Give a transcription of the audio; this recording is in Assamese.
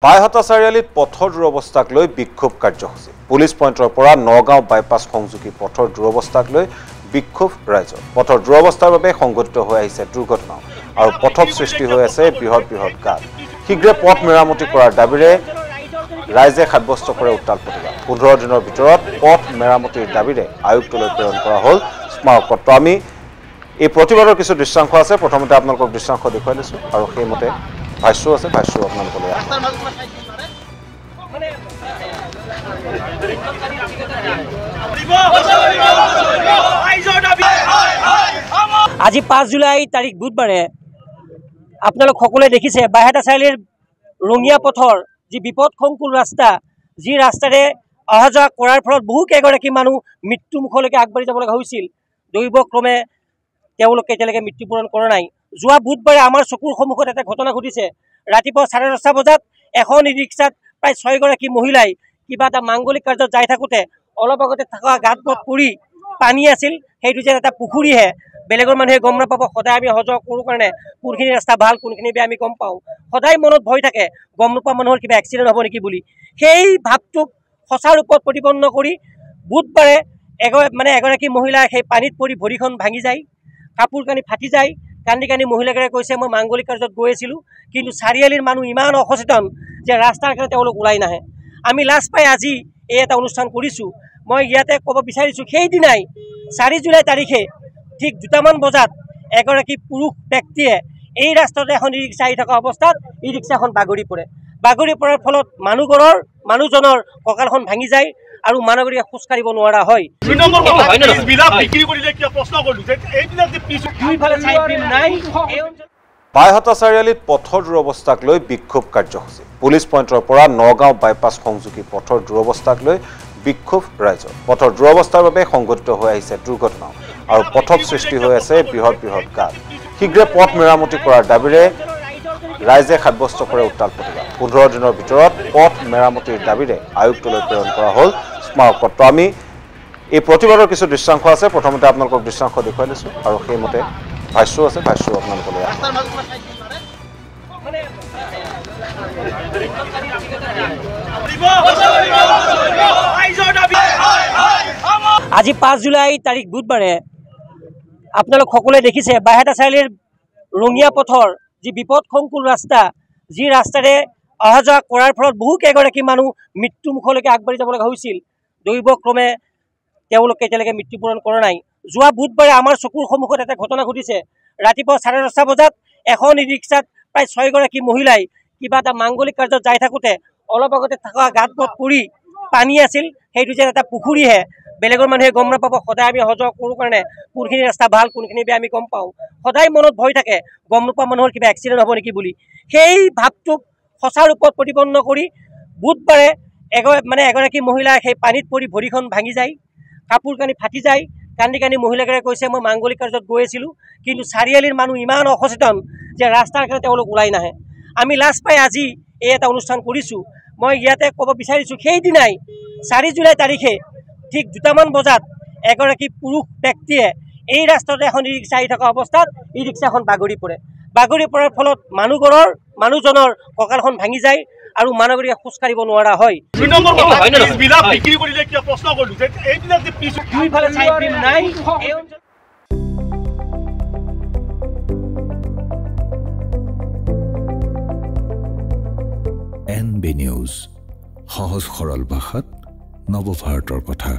বাইহাটা চাৰিআলিত পথৰ দুৰৱস্থাক লৈ বিক্ষোভ কাৰ্যসূচী পুলিচ পইণ্টৰ পৰা নগাঁও বাইপাছ সংযোগী পথৰ দুৰৱস্থাক লৈ বিক্ষোভ ৰাইজৰ পথৰ দুৰৱস্থাৰ বাবে সংঘটিত হৈ আহিছে দুৰ্ঘটনা আৰু পথত সৃষ্টি হৈ আছে বৃহৎ গাঁত শীঘ্ৰে পথ মেৰামতি কৰাৰ দাবীৰে ৰাইজে সাব্যস্ত কৰে উত্তাল প্ৰতিবাদ 15 দিনৰ ভিতৰত পথ মেৰামতিৰ দাবীৰে আয়ুক্তলৈ প্ৰেৰণ কৰা হ'ল স্মাৰকপত্ৰ আমি এই প্ৰতিবাদৰ কিছু দৃশ্যাংশ আছে প্ৰথমতে আপোনালোকক দৃশ্যাংশ দেখুৱাই দিছোঁ আৰু সেইমতে ভাষ্য আছে ভাষ্য আপোনালোকলৈ আজি 5 জুলাই তাৰিখ বুধবাৰে আপোনালোক সকলোৱে দেখিছে বাইহাটা চাৰিআলিৰ ৰঙিয়া পথৰ যি বিপদসংকুল ৰাস্তা যি ৰাস্তাৰে অহা যোৱা কৰাৰ ফলত বহু কেইগৰাকী মানুহ মৃত্যু মুখলৈকে আগবাঢ়ি যাব লগা হৈছিল দৈৱক্ৰমে তেওঁলোকে এতিয়ালৈকে মৃত্যুবৰণ কৰা নাই যোৱা বুধবাৰে আমাৰ চকুৰ সন্মুখত এটা ঘটনা ঘটিছে ৰাতিপুৱা 10:30 বজাত এখন ই-ৰিক্সাত প্ৰায় 6 গৰাকী মহিলাই কিবা এটা মাংগলিক কাৰ্যত যাই থাকোতে অলপ আগতে থকা গাঁতত পৰি পানী আছিল সেইটো যে এটা পুখুৰীহে বেলেগৰ মানুহে গম নাপাব সদায় আমি হজ কৰোঁ কাৰণে কোনখিনি ৰাস্তা ভাল কোনখিনি বেয়া আমি গম পাওঁ সদায় মনত ভয় থাকে গম নোপোৱা মানুহৰ কিবা এক্সিডেণ্ট হ'ব নেকি বুলি সেই ভাৱটোক সঁচা ৰূপত প্ৰতিপন্ন কৰি বুধবাৰে এগৰাকী মহিলা সেই পানীত পৰি ভৰিখন ভাঙি যায় কাপোৰ কানি ফাটি যায় কান্দি মহিলাগৰাকীয়ে কৈছে মই মাংগলিক কাৰ্যত গৈ আছিলোঁ কিন্তু চাৰিআলিৰ মানুহ ইমান অসচেতন যে ৰাস্তাৰ কাৰণে তেওঁলোক ওলাই নাহে আমি লাজ পাই আজি এই এটা অনুষ্ঠান কৰিছোঁ মই ইয়াতে ক'ব বিচাৰিছোঁ সেইদিনাই 4 জুলাই তাৰিখে ঠিক 2টামান বজাত এগৰাকী পুৰুষ ব্যক্তিয়ে এই ৰাস্তাতে এখন ই-ৰিক্সা আহি থকা অৱস্থাত ই-ৰিক্সাখন বাগৰি পৰাৰ ফলত মানুহজনৰ কঁকালখন ভাঙি যায় আৰু মানুহগৰাকীয়ে খোজ কাঢ়িব নোৱাৰা হয় বাইহাটা চাৰিআলিত পথৰ দুৰৱস্থাক লৈ বিক্ষোভ কাৰ্যসূচী পুলিচ পইণ্টৰ পৰা নগাঁও বাইপাছ সংযোগী পথৰ দুৰৱস্থাক লৈ বিক্ষোভ ৰাইজৰ পথৰ দুৰৱস্থাৰ বাবে সংঘটিত হৈ আহিছে দুৰ্ঘটনা আৰু পথত সৃষ্টি হৈ আছে বৃহৎ গাঁত শীঘ্ৰে পথ মেৰামতি কৰাৰ দাবীৰে ৰাইজে সাব্যস্ত কৰে উত্তাল প্ৰতিবাদ 15 দিনৰ ভিতৰত পথ মেৰামতিৰ দাবীৰে আয়ুক্তলৈ প্ৰেৰণ কৰা হ'ল স্মাৰকপত্ৰ আমি এই প্ৰতিবাদৰ কিছু দৃশ্যাংশ আছে প্ৰথমতে আপোনালোকক দৃশ্যাংশ দেখুৱাই দিছোঁ আৰু সেইমতে ভাষ্য আছে ভাষ্য আপোনালোকলৈ আজি 5 জুলাই তাৰিখ বুধবাৰে আপোনালোক সকলোৱে দেখিছে বাইহাটা চাৰিআলিৰ ৰঙিয়া পথৰ যি বিপদসংকুল ৰাস্তা যি ৰাস্তাৰে অহা যোৱা কৰাৰ ফলত বহু কেইগৰাকী মানুহ মৃত্যু মুখলৈকে আগবাঢ়ি যাব লগা হৈছিল দৈৱক্ৰমে তেওঁলোকে এতিয়ালৈকে মৃত্যুবৰণ কৰা নাই যোৱা বুধবাৰে আমাৰ চকুৰ সন্মুখত এটা ঘটনা ঘটিছে ৰাতিপুৱা 10:30 বজাত এখন ই-ৰিক্সাত প্ৰায় 6 গৰাকী মহিলাই কিবা এটা মাংগলিক কাৰ্যত যাই থাকোতে অলপ আগতে থকা গাঁতত পৰি পানী আছিল সেইটো যে এটা পুখুৰীহে বেলেগৰ মানুহে গম নাপাব সদায় আমি হজ কৰোঁ কাৰণে কোনখিনি ৰাস্তা ভাল কোনখিনি বেয়া আমি গম পাওঁ সদায় মনত ভয় থাকে গম নোপোৱা মানুহৰ কিবা এক্সিডেণ্ট হ'ব নেকি বুলি সেই ভাৱটোক সঁচা ৰূপত প্ৰতিপন্ন কৰি বুধবাৰে এগৰাকী মহিলা সেই পানীত পৰি ভৰিখন ভাঙি যায় কাপোৰ কানি ফাটি যায় কান্দি মহিলাগৰাকীয়ে কৈছে মই মাংগলিক কাৰ্যত গৈ আছিলোঁ কিন্তু চাৰিআলিৰ মানুহ ইমান অসচেতন যে ৰাস্তাৰ কাৰণে তেওঁলোক ওলাই নাহে আমি লাজ পাই আজি এই এটা অনুষ্ঠান কৰিছোঁ মই ইয়াতে ক'ব বিচাৰিছোঁ সেইদিনাই 4 জুলাই তাৰিখে ঠিক 2টামান বজাত এগৰাকী পুৰুষ ব্যক্তিয়ে এই ৰাস্তাতে এখন ই-ৰিক্সা আহি থকা অৱস্থাত ই-ৰিক্সাখন বাগৰি পৰাৰ ফলত মানুহজনৰ কঁকালখন ভাঙি যায় আৰু মানুহগৰাকীয়ে খোজ কাঢ়িব নোৱাৰা হয় NB নিউজ সহজ সৰল ভাষাত নৱভাৰতৰ কথা।